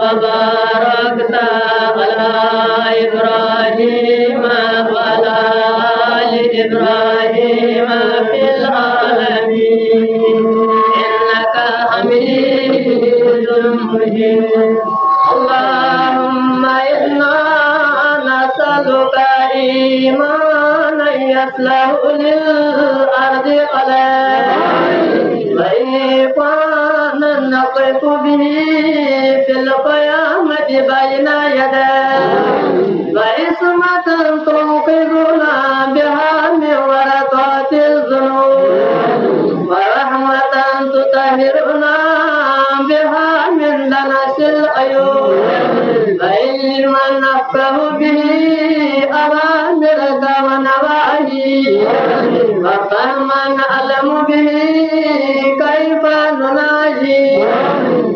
وباركت على إبراهيم وعلى آل إبراهيم في العالمين إنك حميد مجيد. اللهم إنا نسألك إيمانا يصلح للأرض وإيقانا نقف به في القيامة بين يديه وعصمة تنقذنا بها من ورطات الذنوب ورحمة تطهرنا بها من دنس العيوب وعلما نفقه به أوامرك ونواهيك وفهما نعلم به كيف نناجي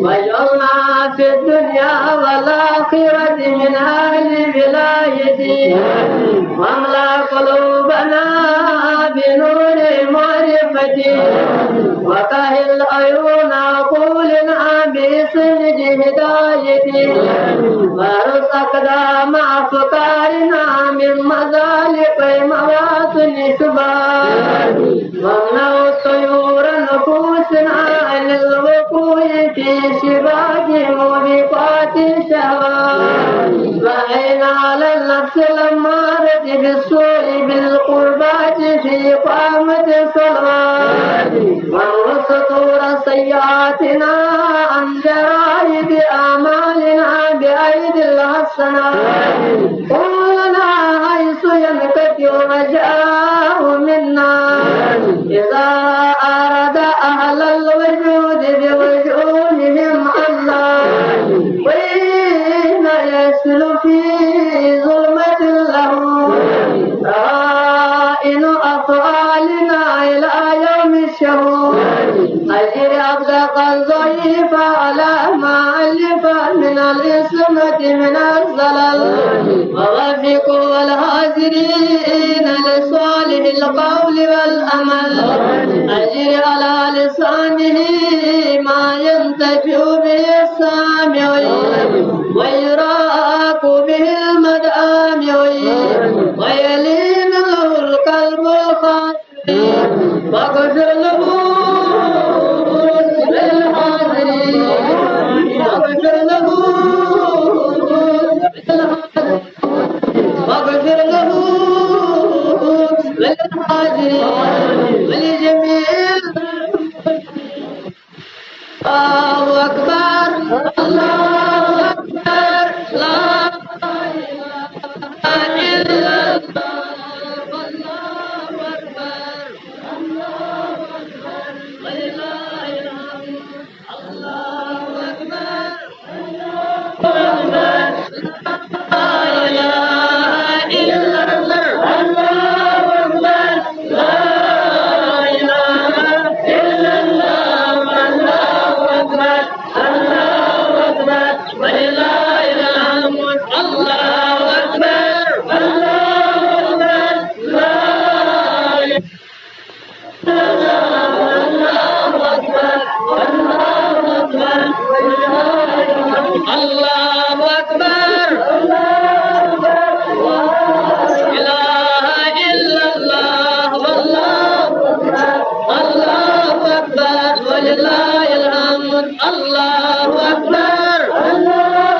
واجعلنا في الدنيا والآخرة من أهل ولايتي واملأ قلوبنا بنور معرفتي وكهل عيون عقولنا بسنج هدايتي وارزق دام أفكارنا من مذالق مواطن شباب وامنع طيور نفوسنا للوقوع في شباك موبقات الشهوات وعين على النفس الأمارة بالسوء بالقربات في قامة الصلوات وانغص طور سيئاتنا عن جرائد أعمالنا بأيدي الحسنات قولنا حيث ينكتب رجاء منا إذا أراد أهل الوجود بوجودهم الله وإن يسل في ظلمة له رائن أفعالنا إلى يوم الشهود أجر أبدق الضعيف على ما ألف من الإسمة من الزلل ووفق الحاضرين لصالح القول والأمل أجر على لسانه ما ينتفع به السامعين ويراق به المدامعين ويلين له القلب الخاشعين واغفر له للحاضرين واغفر له واغفر له للحاضرين ولجميع الله أكبر الله أكبر لا إله إلا الله والله أكبر الله أكبر ولله الحمد الله أكبر الله أكبر لا إله إلا الله الله أكبر لا إله إلا الله والله أكبر الله أكبر ولله الحمد الله أكبر الله أكبر لا إله إلا الله والله أكبر الله أكبر ولله الحمد الله أكبر لا إله إلا الله والله أكبر الله أكبر ولله الحمد الله أكبر الله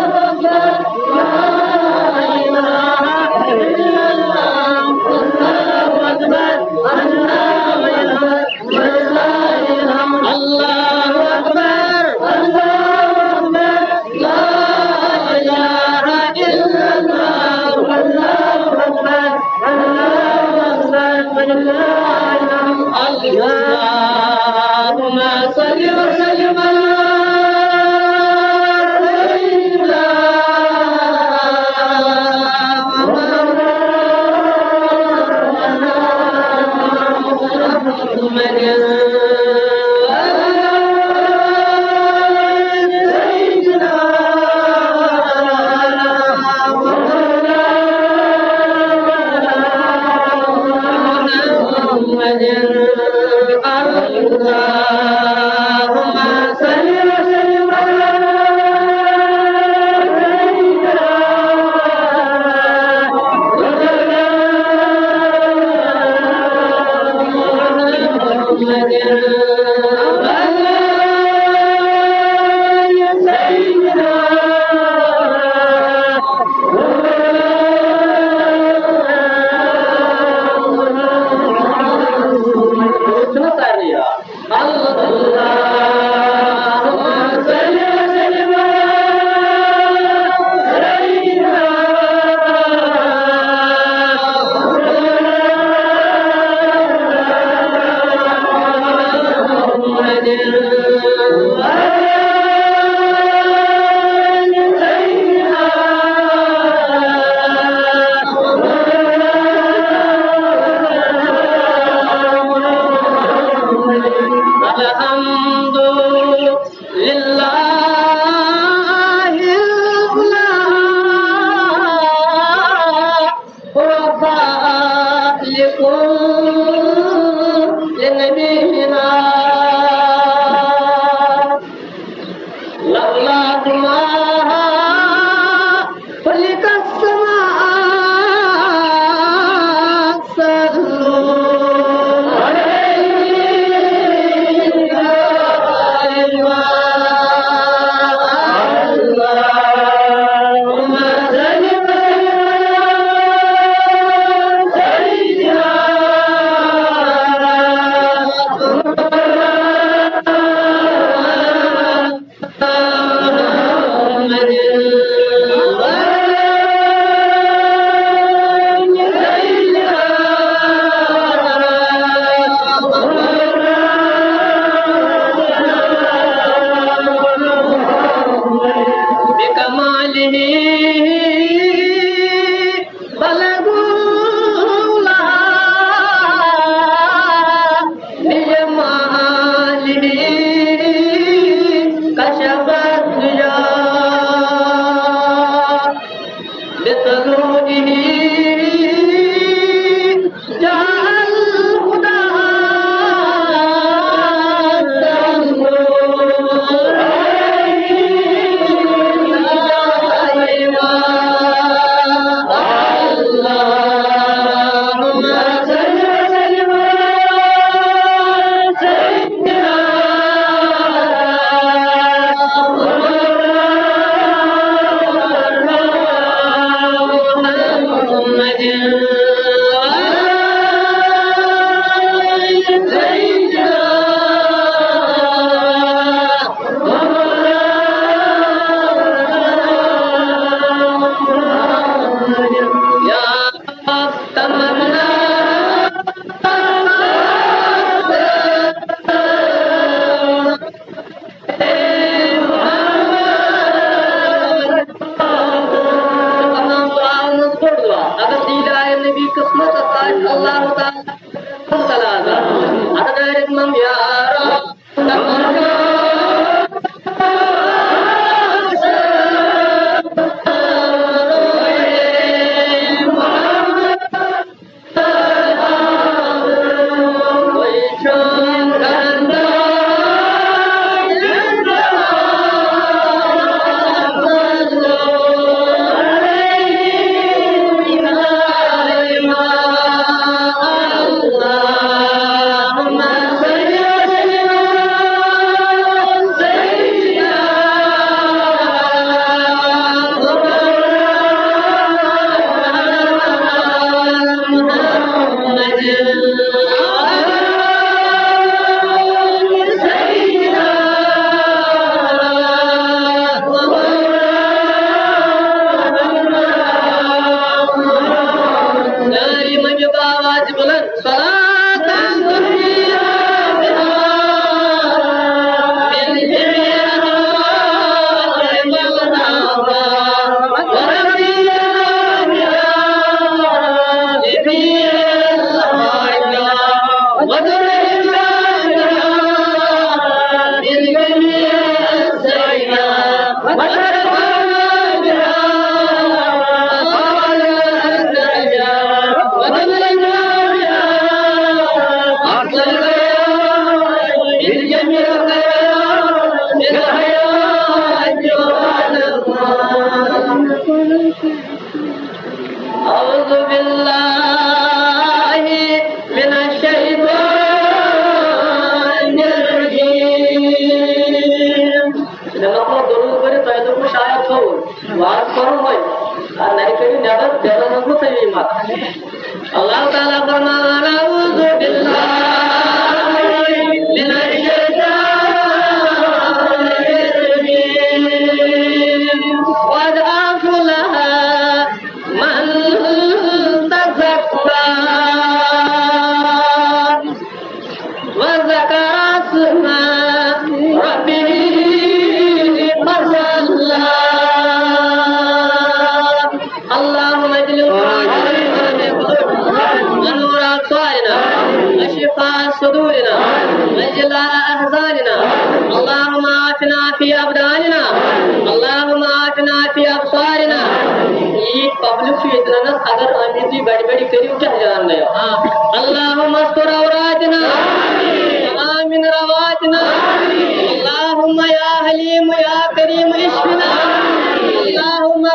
Allahumma ya Halim ya Karim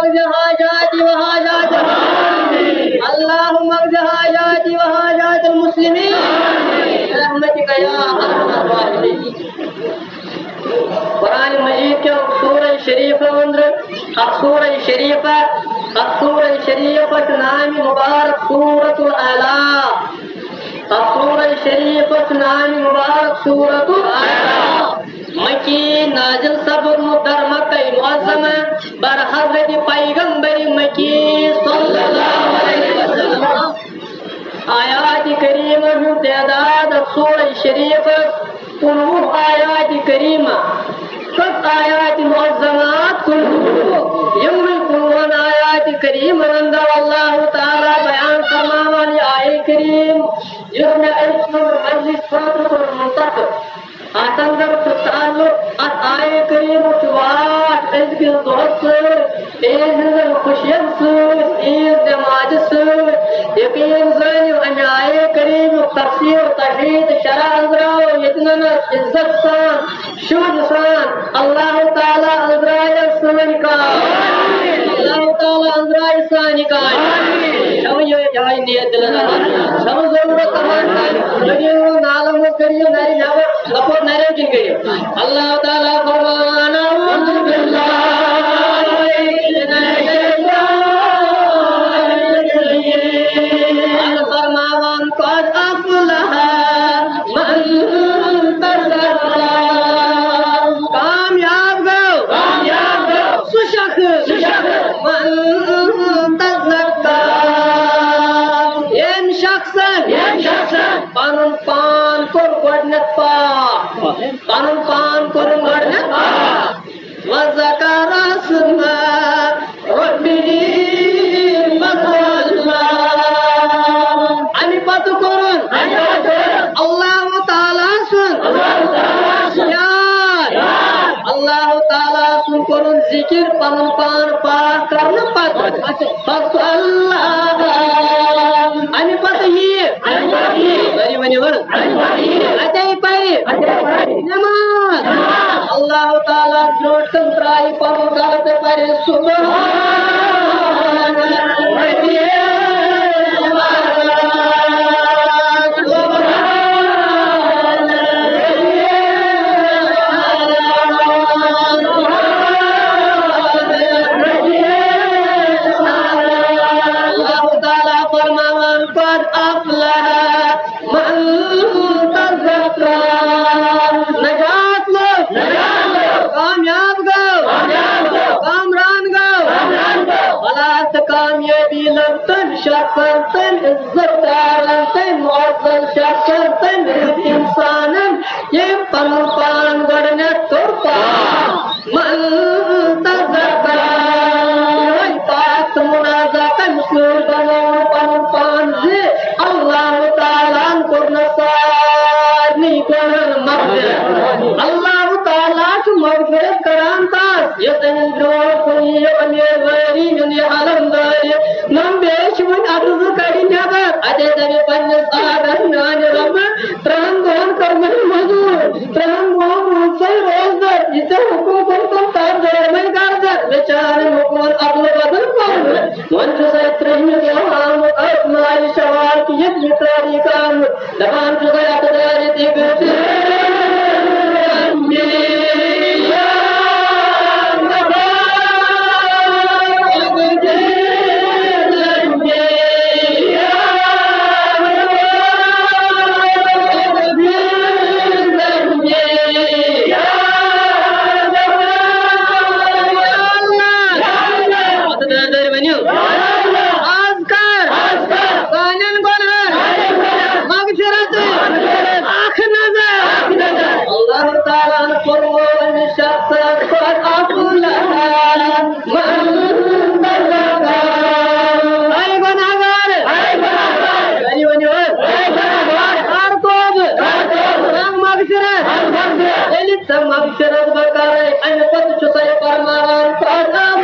اقض حاجاتي وحاجات اللهم اقض حاجاتي وحاجات المسلمين برحمتك يا ارحم الراحمين. قرآن مجید کے سورہ شریف اندر سورہ شریف نام مبارک سورۃ الاعلی. سورہ شریف نام مبارک سورۃ الاعلی مکی نازل سبب در مکہ معظمہ بر حضرت پیغمبر مکی صلی اللہ علیہ وسلم. آیات کریمہ تعداد سورہ شریف 19 آیات کریمہ 7 آیات معظمات یم 19 آیات کریمہ اندر اللہ تعالی بیان فرماوان یہ آیے کریم جس میں مجلس فاتح المنتخب آتندر تعلق آیے کریم چوات ازکی دوست ایز خوشیم سور ایز نماز سور یقین زنی امی آیے کریم تفسیر تحرید شرع ازراء یتنن عزت سان شود سان اللہ تعالی ازراء سانی کا اللہ تعالی ازراء سانی کا شویو جائی نیت دلنا شو ضرورت ہمان لگے ہو نالم کریو ناری جاور لپور نارے جن گئے اللہ تعالی فرمانا اعوذ باللہ فرماوان قد افلح من تزکا کامیاب گو سشک من تزکا یم شخصن پانن پان کر گوڑنت پاک پانن پان کر گوڑنت پاک وذکر اسم ربه আমি কত করুন আল্লাহ তাআলা শুন আল্লাহ তাআলা শুন করুন জিকির পালন পাক করুন পাক আল্লাহ আমি কত হিয়ে বড়ি বনি বল আতাই পাই নামাজ আল্লাহ তাআলা জোট তন্ত্রাই পালন করতে পারে সুবহানাল্লাহ کامیابی لگتن شخصن تن عزت دارن تن معظم شخصن تن انسانن یہ پنن پان گڑنت ترپا من تذکر وی پاک منازع مسلور بنون پنن پان زی اللہ تعالیٰ کرنا سادنی کرن مغفرت اللہ تعالیٰ چو مغفرت کران تاس یتن جوڑ کنی امیر غیری من عالم داری نم بیشون عرض کری نبر اتے دنی پنجس آدھر نانی رب ترہنگون کرمن مزور ترہنگون روزی روزدر جسے حکم کنتم تاب دور میں گردر بچار حکمت اپنے بدل کن منچو سیترہی دیوان اسمائی شوار کی یدی تاری کام دبان چو سیت داری دیگتی مغفرت بکارے ان پت چسے فرمان قدم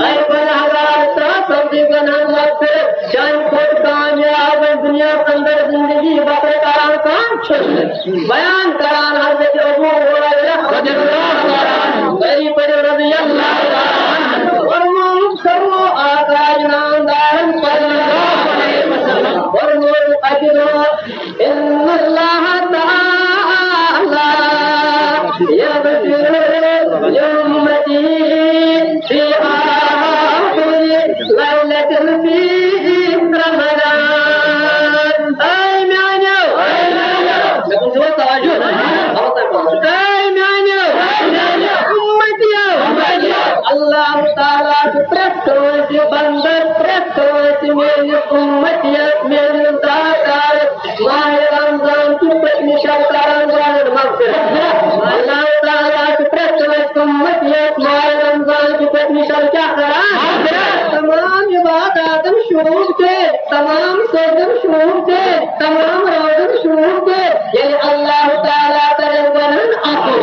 اے گناہگار تا سبھی گناہ مغفرت جان خود کامیاب دنیا اندر زندگی بسر کران کام بیان کران حضرت ابو ہریرہ رضی اللہ عنہ अल्लाह ताला यग़फ़िर लिउम्मती फ़ी आख़िरि लैलतिन फ़ी रमज़ान। ऐ म्यानो लेकिन जो तवज्जो अल्लाह ताला प्रस्तुत बंदर प्रस्तुत मेरे उम्मतियत मेरे दातार माह रमजान की प्रतिशत रमजान मग़फ़िरत अल्लाह ताला प्रस्तुत उम्मतियत माह रमजान की प्रतिशत क्या करा तमाम इबादत शुरू के तमाम सजद शुरू के तमाम रोज़े शुरू के ये अल्लाह ताला करे बनन आपको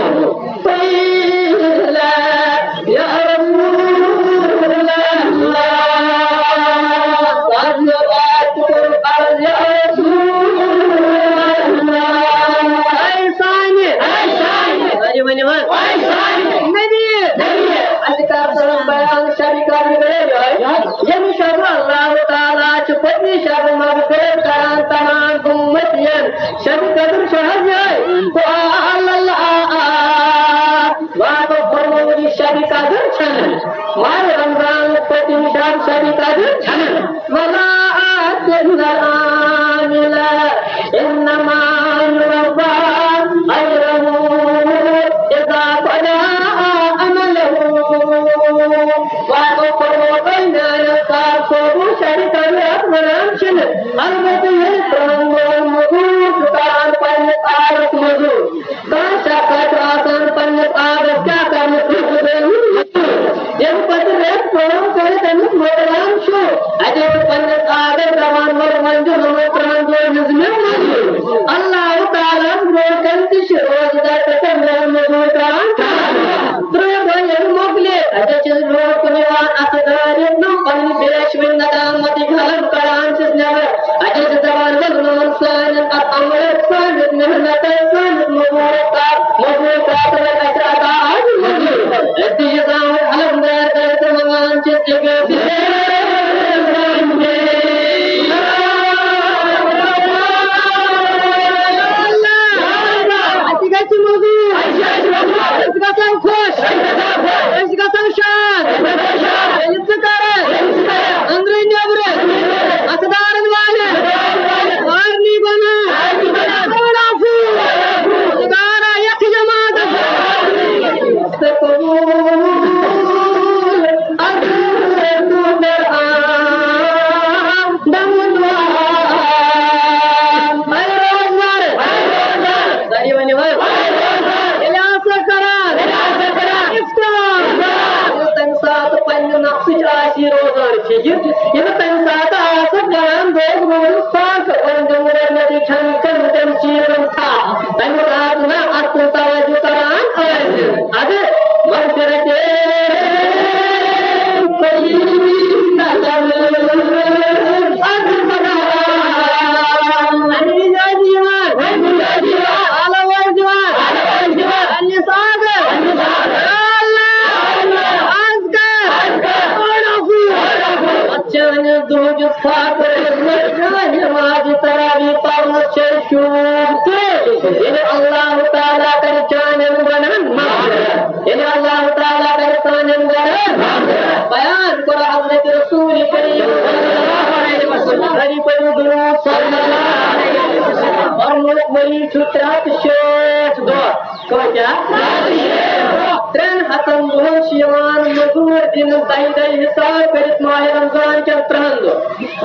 Tren hatan duhun shiwan mazur din daidai hisab karit maah Ramzan ke prando.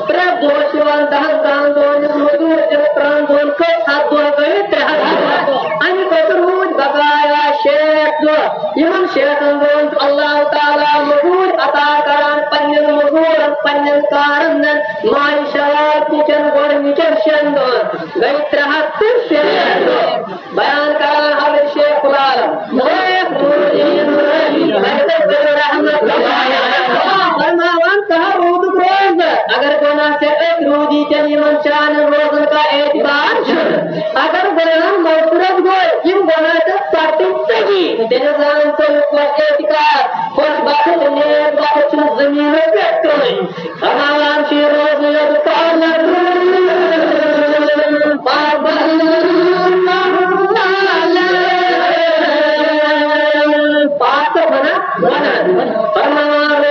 Prab duhun shiwan dahan dahan duhun mazur din prando ke hat duhun gaya terhat. Ani kotorud bagaya syekh duhun. Imam syekh duhun Allah Ta'ala mazur atakaran panjang mazur panjang karan dan masyarakat kican gor mican syan duhun. Gaya terhat tu syekh duhun. Bayan karan habis syekh kulalam. अगर गुना से एक रोजी चली मंचान रोजन का एतबार अगर गुना मौसूरत गोल इन गुना से साटिंग सही दिनजान तो एतिकार खुश बात ने बात जमीन पे कहीं हमारा शेर रोज यद ताला बाबा फरमान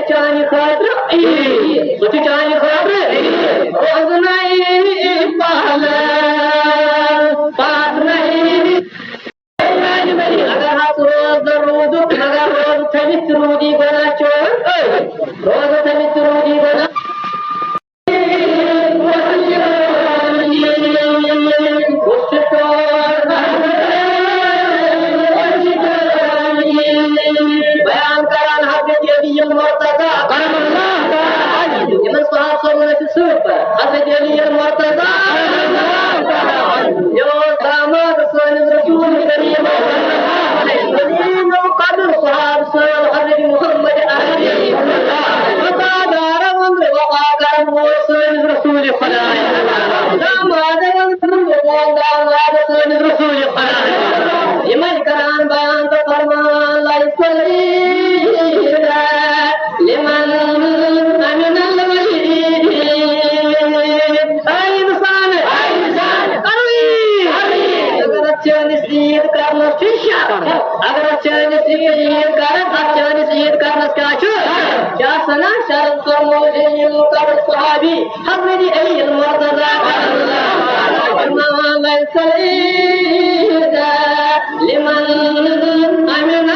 चानी खातर रोज नहीं पाल पास नहीं अगर हाथ रोज रोज अगर रोज थमित रूदी बना चोर रोज थमित रूदी बना बयान करान हजरत अली मुर्तजा इमन साहब हजरत अली मुर्तजा यो दामाद सन रसूल करीम नो कदर साहब सन हजरत मोहम्मद अली वफादार वंद वफादार वो सन रसूल खुदा दामाद दामाद सन रसूल खुदा इमन करान बयान तो फरमान लाइसली लिमन अमिन अगर क्या सना शरद सहाबी हजरत अली मुर्तजा लिमन अमिन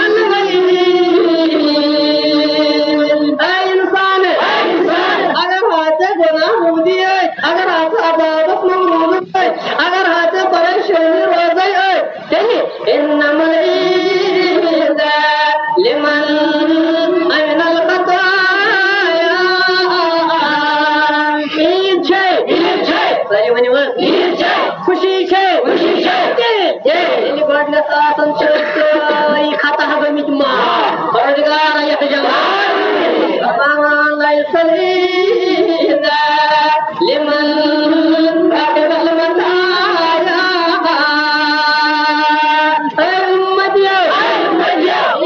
इंसान अगर हाथ गुनाह मुदी है अगर हाथ इबादत ममरूद है अगर हाथ परेशानी रोज़ है चलिए इन्नमल लिमन अमिन खताया ईद छे सही वनी खुशी छे ये गॉडनेस आसन छे खाता हगमित मा परदिगार यह जवान अमान लाइसली लिमन काबिल मताया उम्मतिया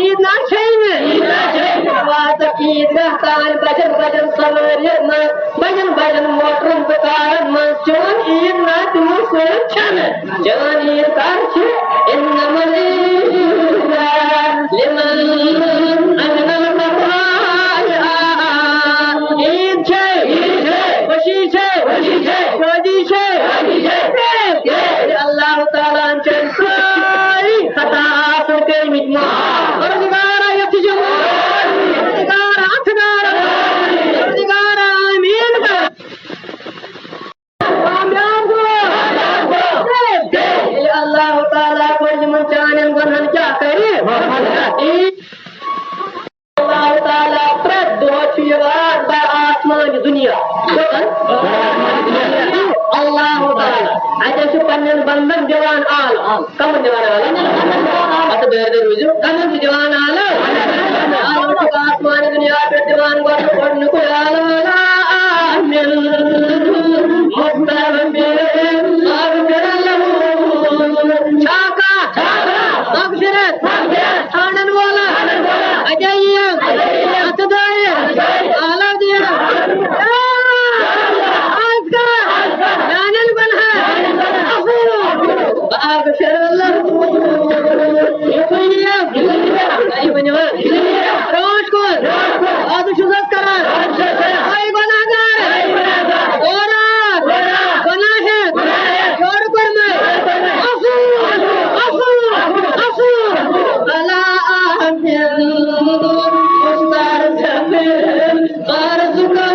ईद ना छे बात ईद रहतान भजन सवेरे में भजन मोटरम बकार में जोन ईद ना तुम से छन जोन ईद कर छे इन्नमल लिमन अमिनल खताया ईद छे खुशी छे शादी छे अल्लाह ताला चल कोई खता सुके मिटमा परदिगार यति जमा परदिगार आमीन अल्लाह ताला कोई मन जाने गन क्या करे अल्लाह ताला प्रदोषियार बा आसमान दुनिया अल्लाह ताला आजे सु पन्नन बंदन जवान आल कम जवान आल अत बेर रुजु कम जवान आल आसमान दुनिया पे जवान गन को आल आमिन मुस्तरम बे छाका मगफिरत थानन वाला अजय अतदाय आला दिया आज का जानन बना अफू मगफिर अल्लाह ये कोई नहीं बनवा रोज को आज शुजत करा कोई गुनाहगार और गुनाह है छोड़ कर मैं अफू अला आमिन मुस्तार जमील अर्जुका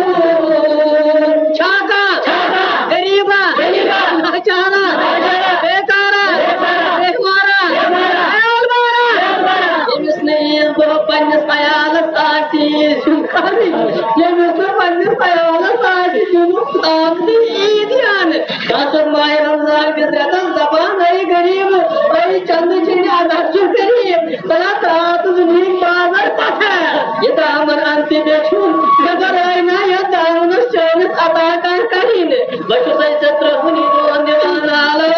छाका गरीबा नाचारा बेकारा बेहमारा इसने वो पन्नस अयाल साथी सुखारी ये मुझे पन्नस अयाल साथी मुस्ताफी ईदियान दासर माह रमजान के रहता जबान है गरीब भाई चंद चिड़िया दर्जु गरीब बड़ा तात नीक बाजार पठा ये दामन अंतिम छू नगर है ना ये दामन चोन अता कर कहीं बच्चों से सत्र सुनी तो अंधेरा लाला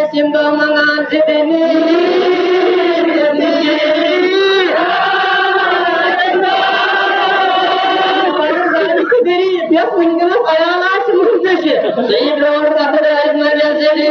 Simba mangan sini, dia punya ayah semua sih. Saya belum dapat ada macam sini.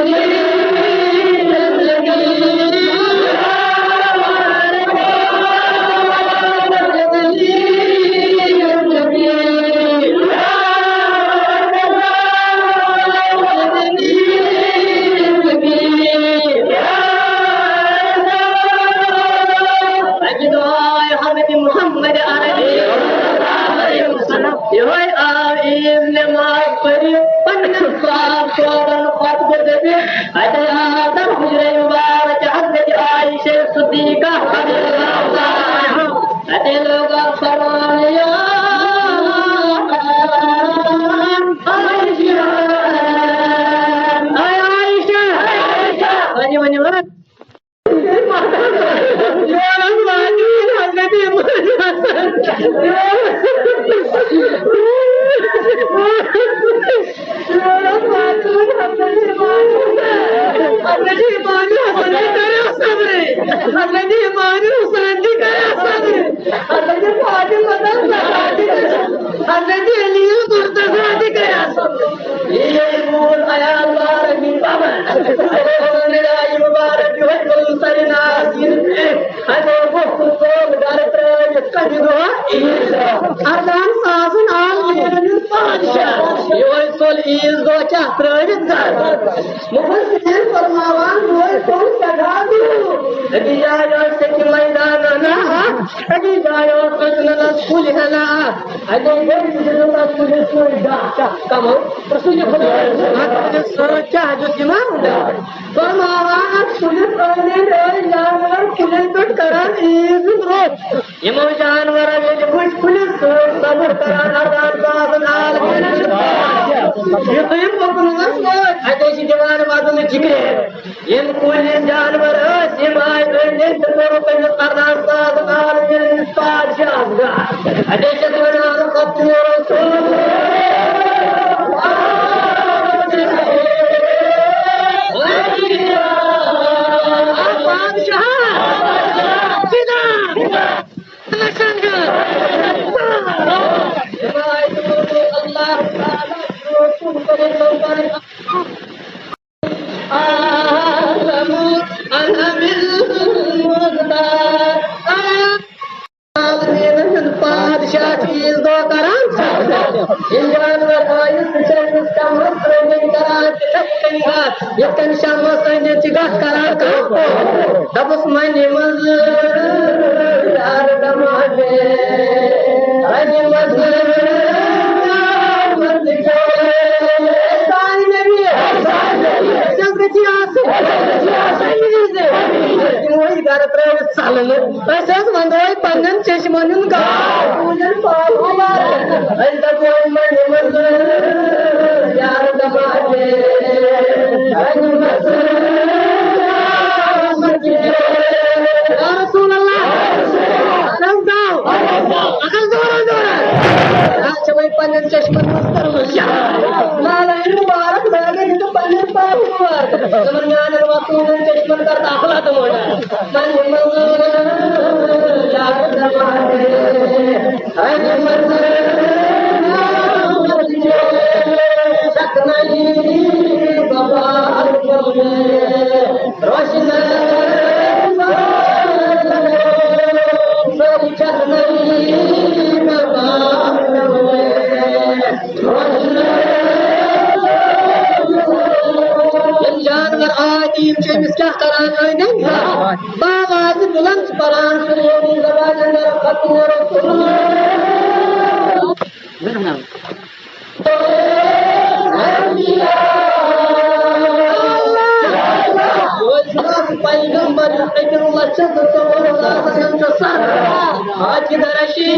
दरशी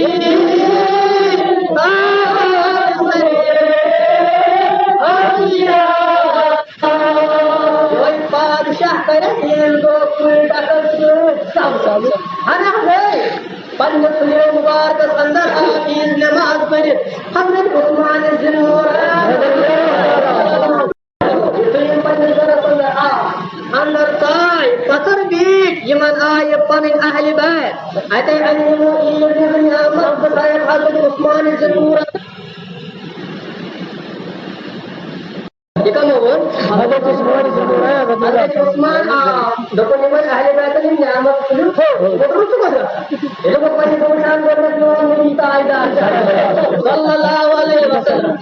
बादशाह करे मुबारक अंदर आफीज नमाज पढ़ हजरत उस्मान अंदर ताय पत्थर बीट यमन आय पन अहल बैत अते अलीमो ईद नियामत बताए हजरत उस्मान हजरत Usman dokumen ahli bait ini niamat dulu terus saja itu bukan perusahaan kita ada sallallahu alaihi wasallam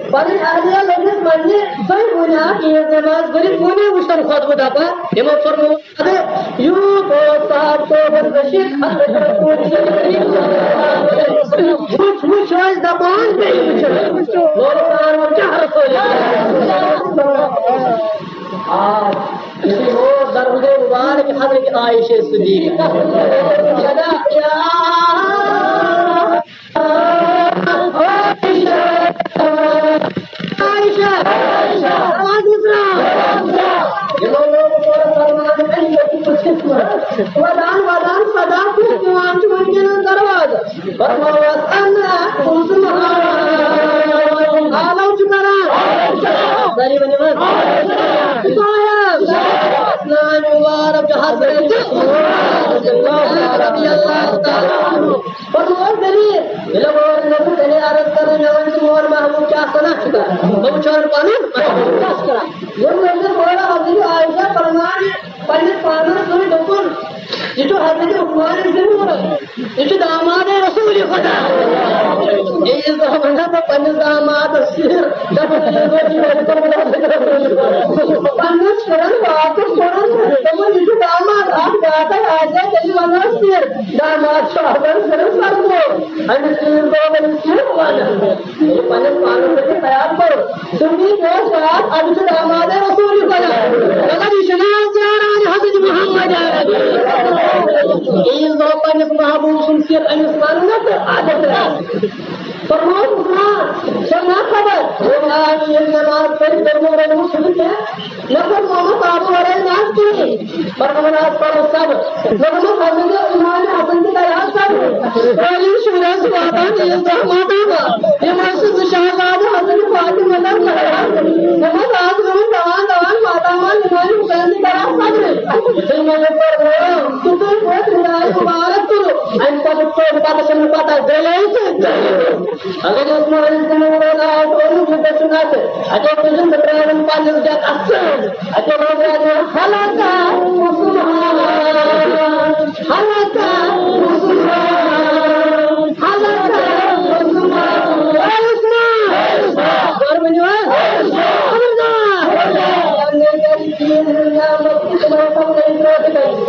bagi ahli lagi mandi saya punya ini namaz beri punya ustaz khutbah apa imam farmu ada you sahab to bashir which was the bond which किसी और दरवाजे मुबारक हजरत आयशा सिद्दीक आयशा आवाज दूसरा वदान वदान सदा कुआं चुनके दरवाजा बरमावसना आलो चुकरा दरी बने मुबारक हजरत रबी अल्लाह ताला परमोर दलील लोगों ने तेरे अर्ज करने नवन मोर महबूब क्या सना चुका बहुचार पाने विश्वास करा ये मैंने बोला हजरत आयशा फरमान पन्ने पाना सुन दुकुन ये तो हजरत उस्मान जरूर ये तो दामाद है रसूल खुदा ये इस जमाना में पन्ने दामाद सिर पन्ने शरण बात शरण तुम ये दामाद आप जाता है आज तेरी वाला सिर दामाद शाहबर सिर सर को अन्य सिर को बन सिर वाला ये पन्ने पाना से तैयार करो तुम भी दोस्त आप अब तो दामाद है रसूल खुदा लगा इशनाज जा रहा है हजरत मोहम्मद इस दौरान महबूब सुनसियत अनुस्मान न आदत है फरमान उस्मान सुना खबर वो आज ये नमाज पढ़ कर मोरे मुंह सुनते नफर मोहम्मद अबू हरैरा नाम की पर नमाज पढ़ो सब नमाज हजरत उस्मान हसन की तैयार सब रोली शुरा सुवादान ये माता ये मस्जिद शहजाद हजरत फातिमा नमाज आज रोज दवान दवान माता मान इमाम हुसैन की तैयार सब इसे मैंने पर तुम बहुत मुबारक करो अंत तक तो बात सुन पाता गले से अगर उस्मान ने बोला तो मुझे सुनाते अजय तुझे बतरावन पाने जा अक्सर अजय लोग हलाका उस्मान हलाका उस्मान हलाका उस्मान घर में जो है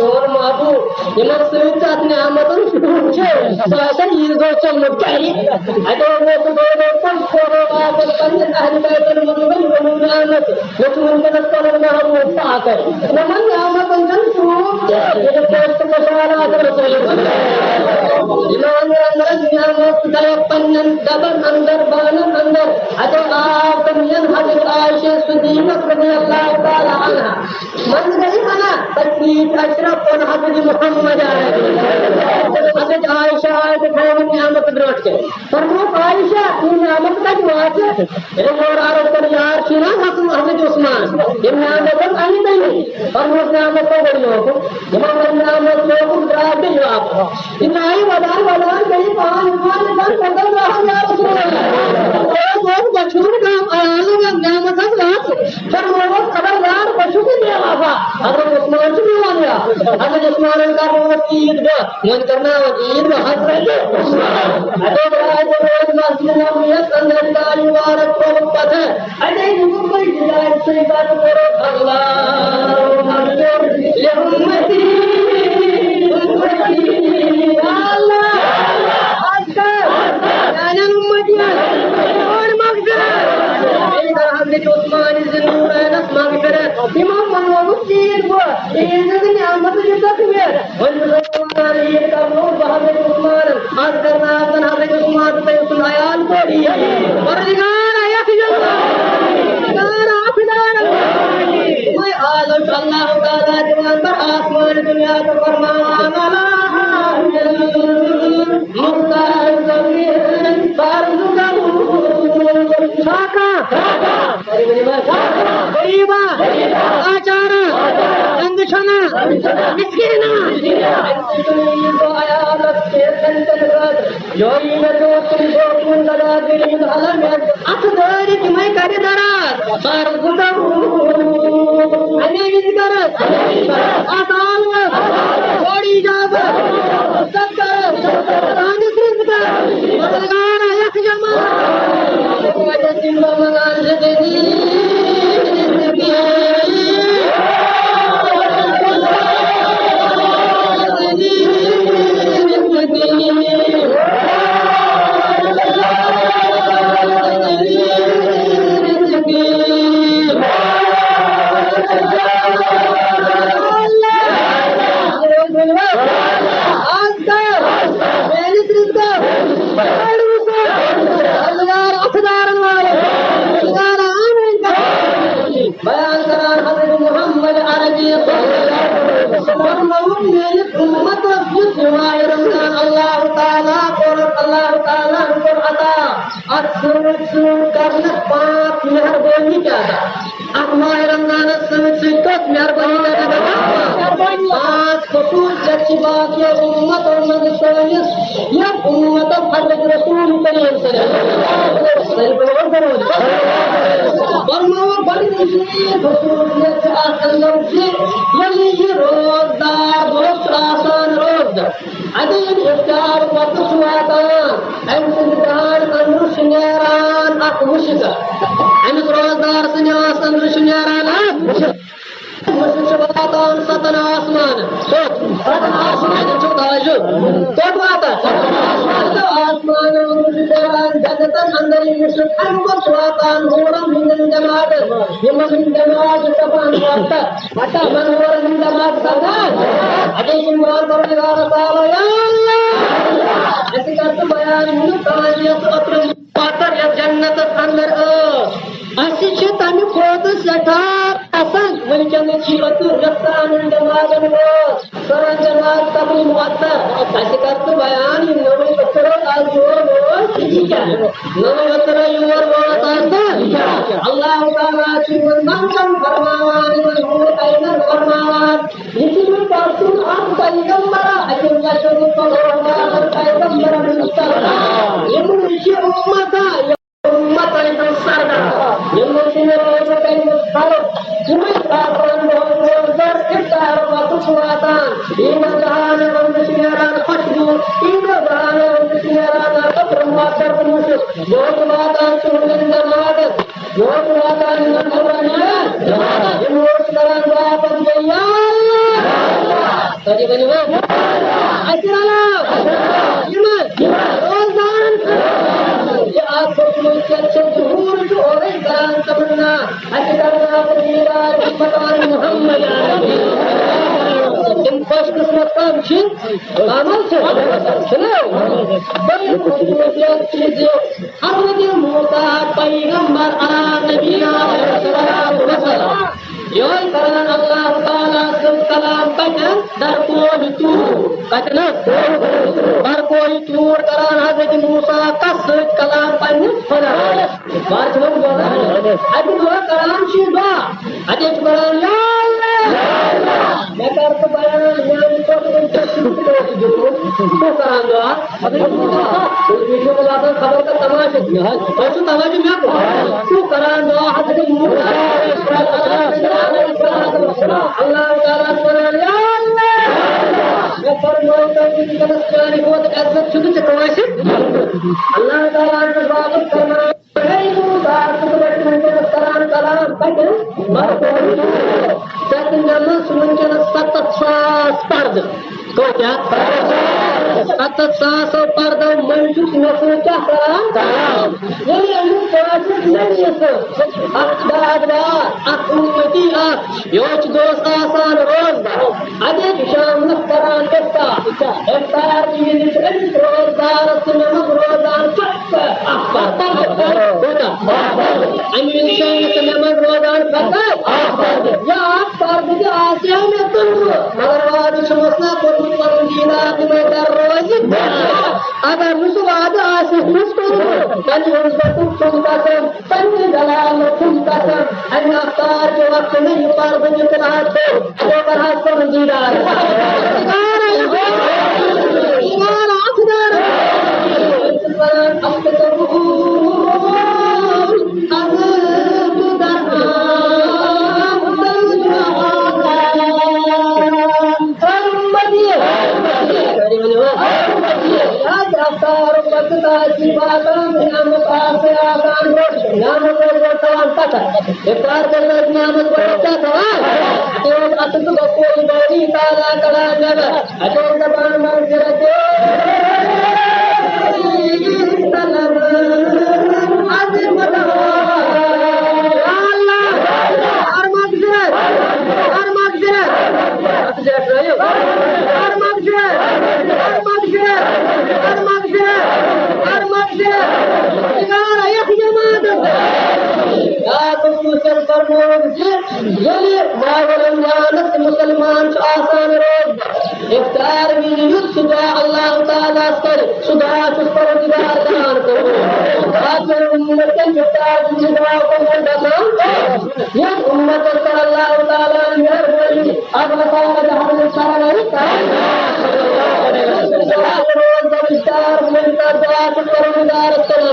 और माबू इमर सुविधा अपने आमदन छे सासन ईदो चमक करी अतो वो तो पर छोरो आप पंज अहल बैत मतलब बनुनामत लक्ष्मण के नस्ल में हम पाकर नमन आमदन जन सु ये पोस्ट मसाला अगर रसूल ईमान अंदर नियामत दले पन्नन दबन अंदर बानन अंदर अतो आप तमियन हजरत आयशा सिद्दीक रज़ी अल्लाह ताला अन्हा मन गई खाना तकलीफ अशरफ और हजरत मोहम्मद हजरत आयशा के खाने में नियामत ब्रोट के फरमाओ आयशा ये नियामत का जवाब है ये और आरोप कर यार सीना हजरत उस्मान ये नियामत आई नहीं और वो नियामत को बड़ी हो इमाम नियामत को रात के जवाब इनाई वदान कहीं पांच ईमान का संगल रहा या रसूल अल्लाह बहुत मशहूर काम आयालों का नियामत है रात फरमाओ खबरदार पशु की नियामत हजरत उस्मान से मिला हजरत उस्मान का रोज ईद मन करना ईद हजरत उस्मान अतो बड़ा जो रोज मस्जिद में अंदर दाली मुबारक को पता है अरे मुंबई जिला से बात करो अल्लाह ले उम्मती अल्लाह अल्लाह उम्मती और मगफिरत हजरत उस्मान ज़रूर है ना मगफिरत इमाम मनवाबू चीज वो ये नियामत जो तक है और उस्मान ये का वो हजरत उस्मान आज सारी दुनिया को फरमान गरीबा आचार अंगठना मिस्किना ना कोई पर जीना में कर रोज अगर मुसवाद आस मुस्को कल उनको सुनता है पंच दलाल सुनता है अनाकार के वक्त नहीं पर बन के हाथ तो बड़ा पर जीना ईमान आखदार अब मुसलमान आसान रोज इफ्तार भी सुबह अल्लाह ताला कर सुबह पर दान करो इफ्तार ये उम्मत अल्लाह ताला मेहरबानी अब इफ्तार मिलकर दुआ करो मुबारक करो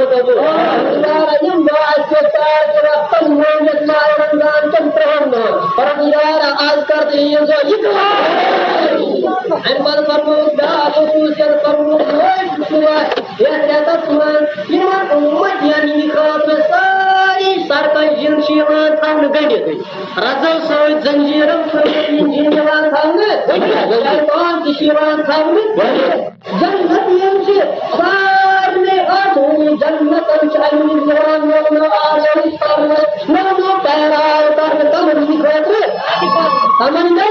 आज कर रजल सत जंजीरम जन्नत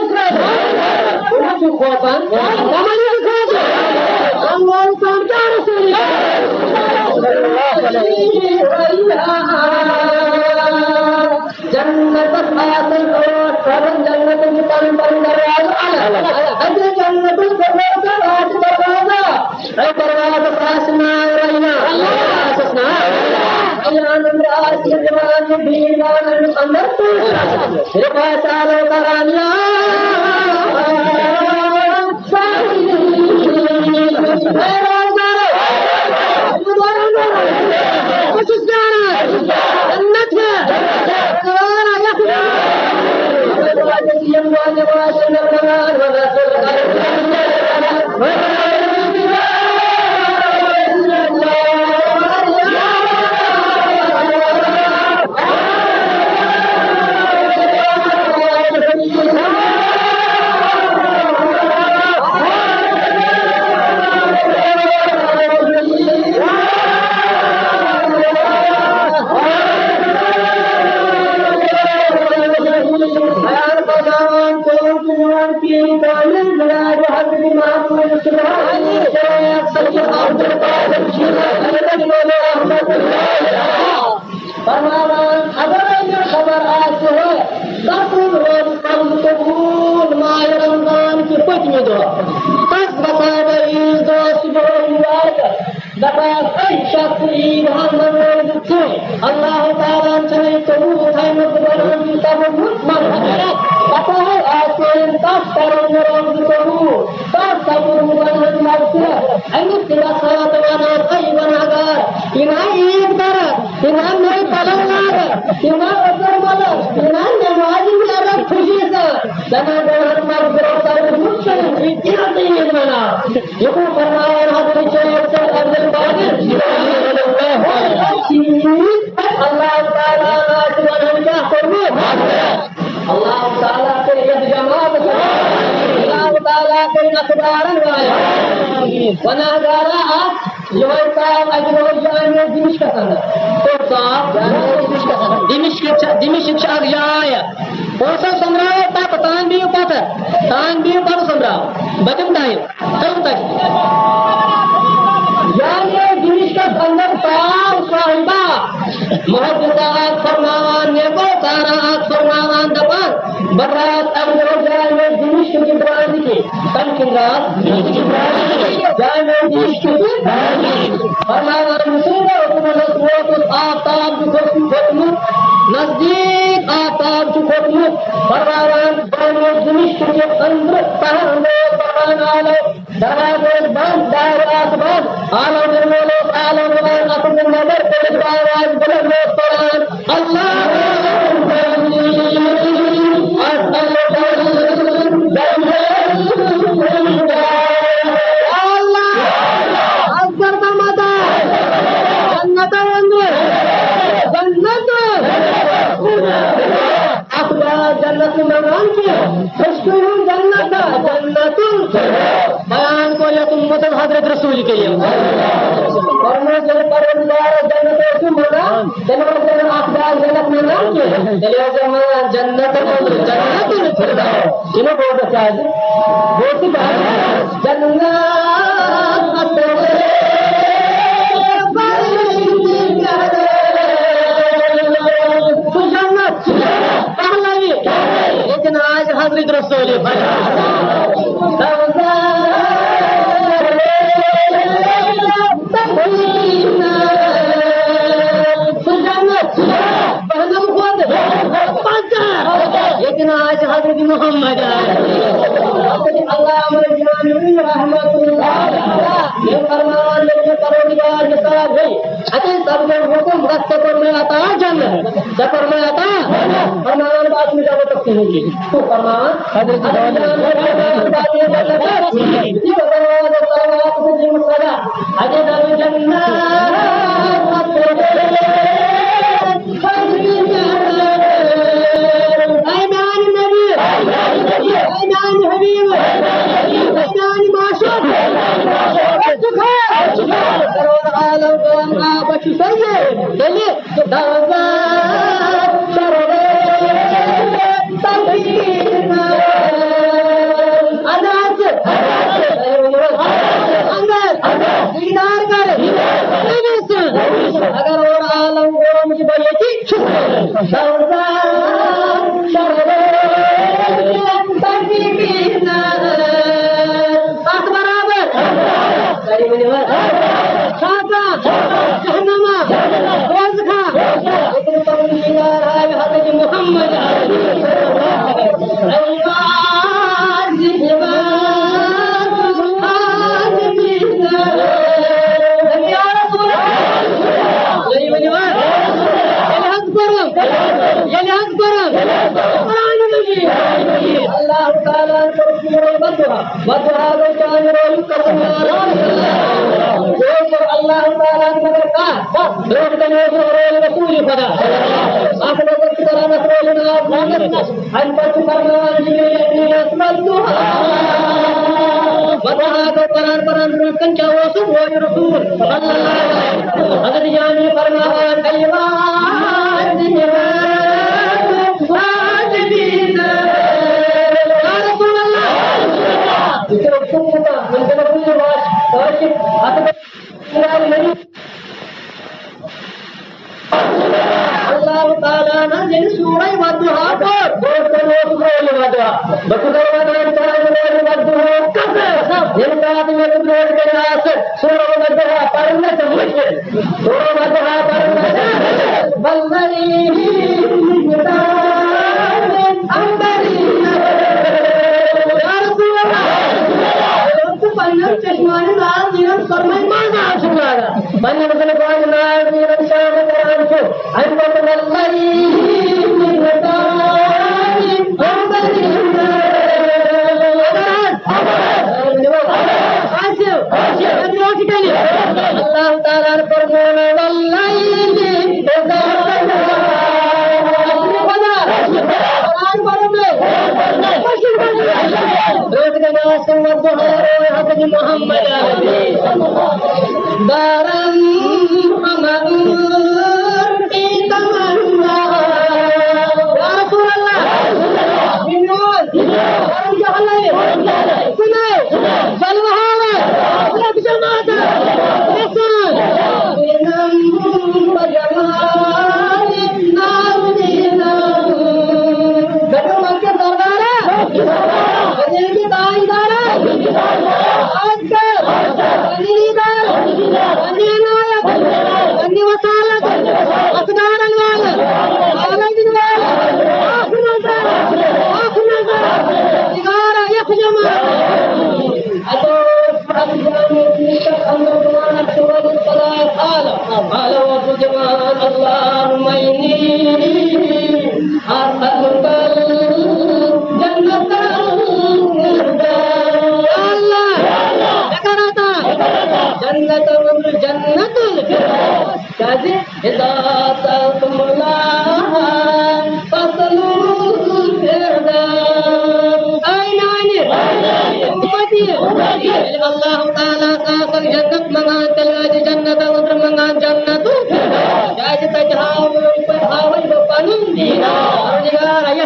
जन्नत फरमान इश्क की ब्रांड की कम की रात जाने इश्क की फरमाया मुसलमान हुकूमत आताब को नजदीक आताब को फरमाया दोनों दुनिश के अंदर पहले फरमाया दरवाजे बंद दायरात बंद आलम निर्मलो आलम निर्मल अपने नजर पर आवाज बुलंद कुरान अल्लाह जन्नत मैदान की जन्नत जन्नतुल बयान को या तुम मतलब हजरत रसूल के लिए जन्नत किनो बहुत अच्छा है लेकिन आज हजरत रसूल लेकिन आज हजरत मोहम्मद अल्लाह सब हुक्म सफर में आता जन्नत सफर में आता फरमान बात में जब तक होगी तो फरमान अगर और आलम को मुझे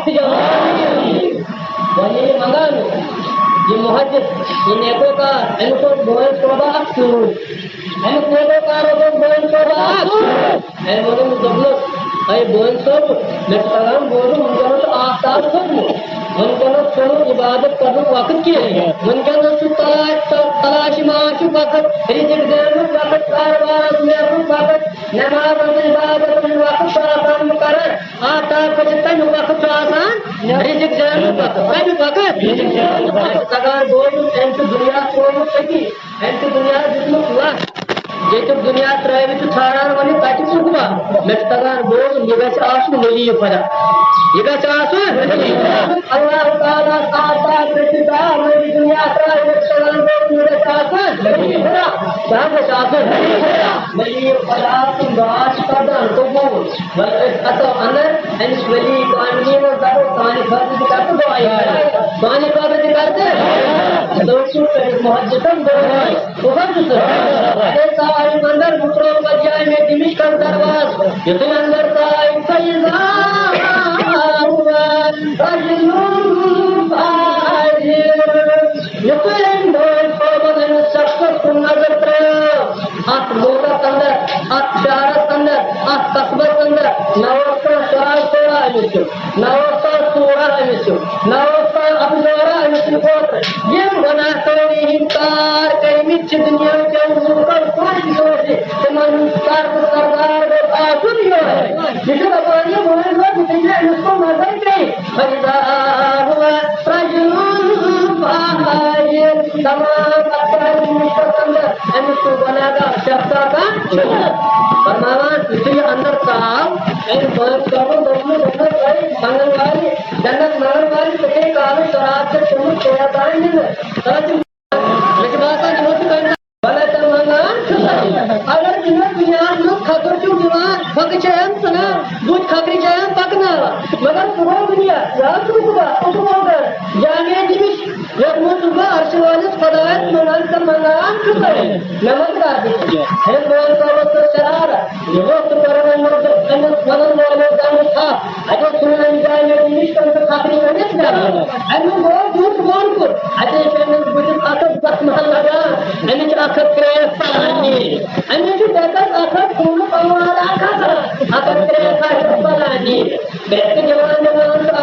गति वही मंगान ये मुहद्दिस ये नेकोकार इनको बोल शोभा अक्सूर इन नेकोकारों को बोल शोभा अक्सूर ऐ बोलो मुदब्बल ऐ बोल शोभ मैं सलाम बोलूं उनका तो आस्ताद खत्म उनका तो इबादत करने वक्त की है उनका तो तलाश माश वक्त रिजिक देने वक्त कारवार में वक्त नमाज और इबादत में वक्त आसान कर आता बजता वक्त आसान रिजिक देने वक्त अगर बोल ऐसी दुनिया कोई सकी ऐसी दुनिया जिसमें हुआ ये तो दुनिया त्रावी तो छाड़ा वाली ताकि सुखवा मैं तगार बोल ये गच आसु वली फरा ये गच आसु अल्लाह ताला साता कृष्णा मेरी दुनिया त्रावी चलन बोल मेरे साथ फरा क्या गच आसु वली फरा तुम बात करदा तो बोल अतो अंदर एंड वली कानूनी में जाओ कानी फर्ज करते दो आई कानी फर्ज करते दोस्तों मुहज्जतम दो वो फर्ज सारे मंदिर मुकरों बजाय में दिमिश कर दरवाज ये तो अंदर का एक फैजा हुआ अजनून फाजिर ये तो इंदौर को बदन सबको नजर पर आठ मोटा अंदर आठ चार अंदर आठ तस्बर अंदर नवस्ता शराय सोरा मिश्र नवस्ता सोरा मिश्र नवस्ता अबजोरा मिश्र को ये बना तो इनकार कहीं मिच दुनिया के ऊपर कोई से सरदार को आसुन यो है जिसे बताइए बोले लोग जितने इसको मदद नहीं फरिदा हुआ रजुल फाहिर तमाम अक्सर मुस्तंदर इसको बनागा शब्दा का फरमावन इसी अंदर साहब इन बात करो दोनों भाई मंगल वाली जन्नत मंगल वाली के काल शराब से तुम कोया दान नहीं सच लेकिन बात आज होती है भले तो मंगान अगर दुनिया में खतर क्यों दीवार फक चैन सना दूध खकरी चैन पकना मगर सुबह दुनिया रात सुबह उठकर जाने दिविश एक मुझे अर्श वाले फदायत मंगान का मंगान कर नमक कर दीजिए है बोल का वक्त शरार ये वक्त करने में तो अनस बनन वाले काम था अजय सुनने जाए में दिविश का खकरी में नहीं था अनु बोल झूठ बोल को अजय पेमेंट मुझे आकर बस महल लगा अनु आखिर करे पानी अनु जो देखा आखिर फूल पवार आखिर करे पानी बैठ के जवान